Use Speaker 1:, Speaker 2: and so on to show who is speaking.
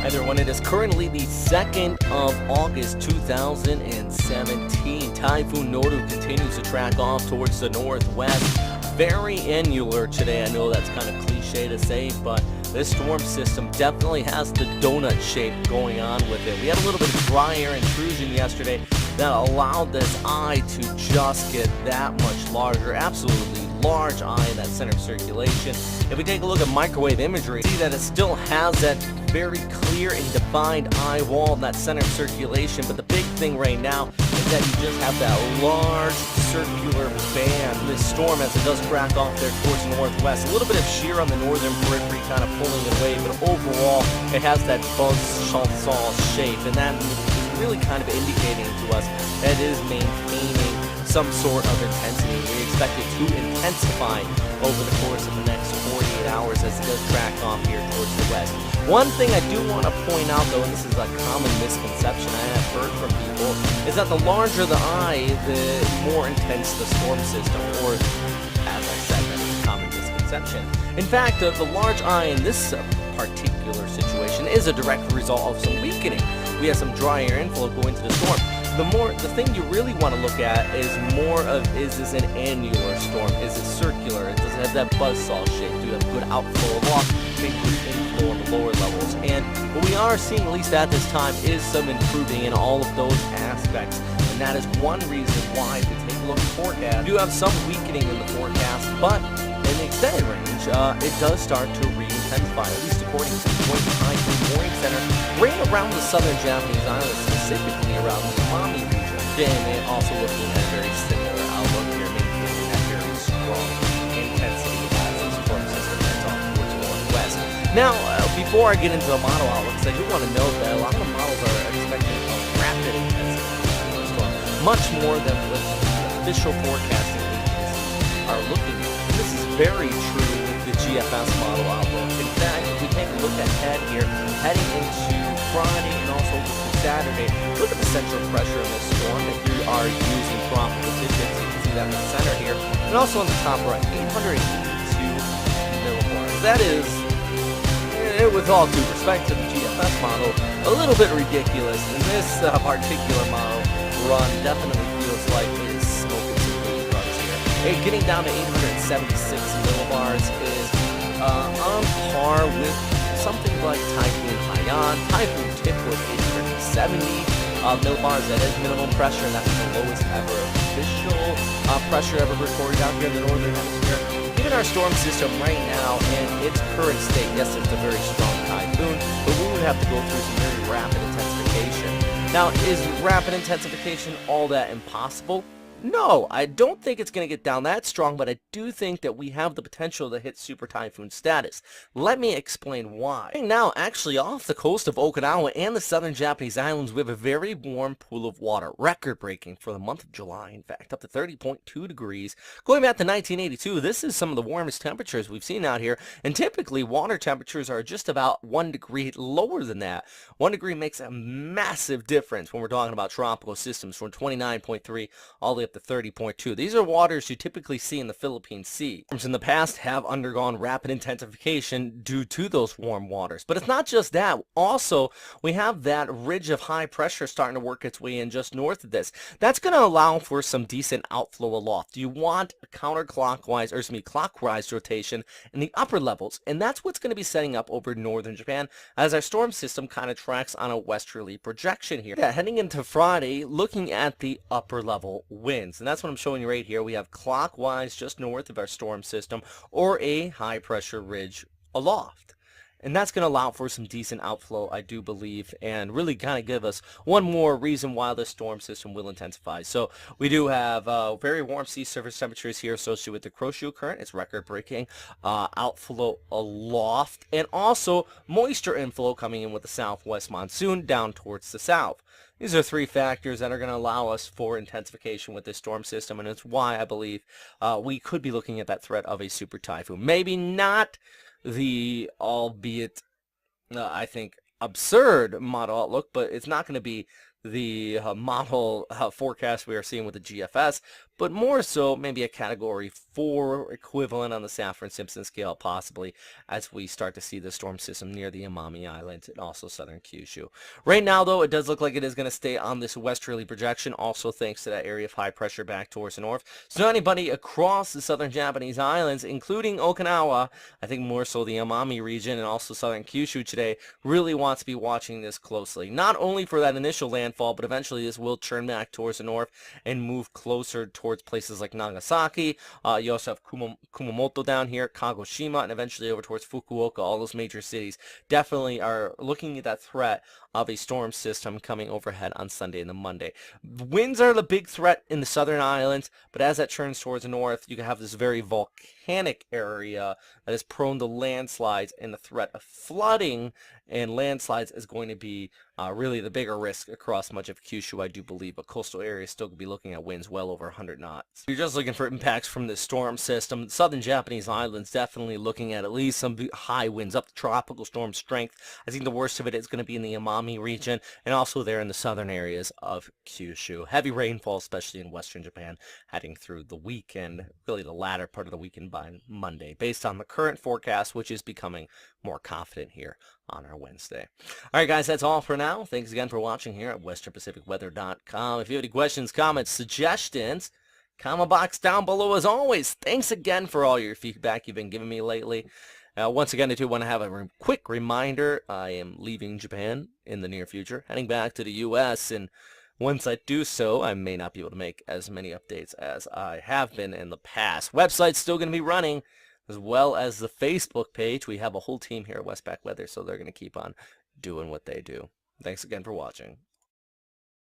Speaker 1: Hi there, everyone. It is currently the 2nd of August 2017. Typhoon NORU continues to track off towards the northwest. Very annular today. I know that's kind of cliche to say, but this storm system definitely has the donut shape going on with it. We had a little bit of dry air intrusion yesterday that allowed this eye to just get that much larger. Absolutely large eye in that center of circulation. If we take a look at microwave imagery, see that it still has that very clear and defined eye wall in that center of circulation, but the big thing right now is that you just have that large circular band. This storm, as it does crack off there towards the northwest, a little bit of shear on the northern periphery kind of pulling it away, but overall it has that buzzsaw shape, and that is really kind of indicating to us that it is maintaining some sort of intensity. We expect it to intensify over the course of the next 48 hours as it does track off here towards the west. One thing I do want to point out, though, and this is a common misconception I have heard from people, is that the larger the eye, the more intense the storm system, or, as I said, that is a common misconception. In fact, the large eye in this particular situation is a direct result of some weakening. We have some dry air inflow going to the storm. The thing you really want to look at is more of, is this an annular storm? Is it circular? Does it have that buzzsaw shape? Do you have good outflow aloft? Big inflow on the lower levels? And what we are seeing, at least at this time, is some improving in all of those aspects. And that is one reason why, if we take a look at the forecast, you do have some weakening in the forecast, but in the extended range, it does start to re-intensify, at least according to the Joint Typhoon Warning Center, right around the southern Japanese islands, specifically around the Amami region. And it also looking at a very similar outlook here, maintaining that very strong intensity as this storm system heads off towards the northwest. Now, before I get into the model outlooks, I do want to note that a lot of the models are expecting a rapid intensity of the storm, much more than what the official forecasting agencies are looking at. And this is very true with the GFS model outlook. In fact, if we take a look ahead here, heading into Friday and also Saturday, look at the central pressure in this storm. If you are using tropical digits, you can see that in the center here, and also on the top right, 882 millibars. That is, with all due respect to the GFS model, a little bit ridiculous. And this particular model run definitely feels like it is smoking some good drugs here. Getting down to 876 millibars is on par with something like Typhoon Haiyan. Typhoon Tip was 870 millibars. That is minimum pressure, and that's the lowest ever official pressure ever recorded out here in the northern hemisphere. Given our storm system right now and its current state, yes, it's a very strong typhoon, but we would have to go through some very rapid intensification. Now, is rapid intensification all that impossible? No, I don't think it's going to get down that strong, but I do think that we have the potential to hit super typhoon status. Let me explain why. Right now, actually, off the coast of Okinawa and the southern Japanese islands, we have a very warm pool of water, record-breaking for the month of July, in fact, up to 30.2 degrees. Going back to 1982, this is some of the warmest temperatures we've seen out here, and typically water temperatures are just about 1 degree lower than that. 1 degree makes a massive difference when we're talking about tropical systems, from 29.3 all the way up to 30.2. These are waters you typically see in the Philippine Sea. Storms in the past have undergone rapid intensification due to those warm waters. But it's not just that. Also, we have that ridge of high pressure starting to work its way in just north of this. That's going to allow for some decent outflow aloft. You want a counterclockwise, or clockwise rotation in the upper levels, and that's what's going to be setting up over northern Japan as our storm system kind of tracks on a westerly projection here. Yeah, heading into Friday, looking at the upper level winds. And that's what I'm showing you right here. We have clockwise just north of our storm system, or a high pressure ridge aloft. And that's going to allow for some decent outflow, I do believe, and really kind of give us one more reason why the storm system will intensify. So we do have very warm sea surface temperatures here associated with the Kuroshio current. It's record-breaking outflow aloft, and also moisture inflow coming in with the southwest monsoon down towards the south. These are three factors that are going to allow us for intensification with this storm system, and it's why I believe we could be looking at that threat of a super typhoon. Maybe not the, albeit I think, absurd model outlook, but it's not going to be the model forecast we are seeing with the GFS, but more so maybe a category 4 equivalent on the Saffir-Simpson scale, possibly, as we start to see the storm system near the Amami Islands and also southern Kyushu. Right now, though, it does look like it is going to stay on this westerly projection, also thanks to that area of high pressure back towards the north. So anybody across the southern Japanese islands, including Okinawa, I think more so the Amami region and also southern Kyushu today, really wants to be watching this closely. Not only for that initial landfall, but eventually this will turn back towards the north and move closer towards places like Nagasaki. You also have Kumamoto down here, Kagoshima, and eventually over towards Fukuoka. All those major cities definitely are looking at that threat of a storm system coming overhead on Sunday and the Monday. Winds are the big threat in the southern islands, but as that turns towards the north, you can have this very volcanic area that is prone to landslides, and the threat of flooding and landslides is going to be really the bigger risk across much of Kyushu, I do believe, but coastal areas still could be looking at winds well over 100 knots. If you're just looking for impacts from the storm system, southern Japanese islands definitely looking at least some high winds up to tropical storm strength. I think the worst of it is going to be in the Amami region and also there in the southern areas of Kyushu. Heavy rainfall, especially in western Japan, heading through the weekend, really the latter part of the weekend by Monday, based on the current forecast, which is becoming more confident here on our Wednesday. All right, guys, that's all for now. Thanks again for watching here at westernpacificweather.com. If you have any questions, comments, suggestions, comment box down below as always. Thanks again for all your feedback you've been giving me lately. Once again, I do want to have a quick reminder. I am leaving Japan in the near future, heading back to the U.S., and once I do so, I may not be able to make as many updates as I have been in the past. Website's still going to be running, as well as the Facebook page. We have a whole team here at Westpac Weather, so they're going to keep on doing what they do. Thanks again for watching.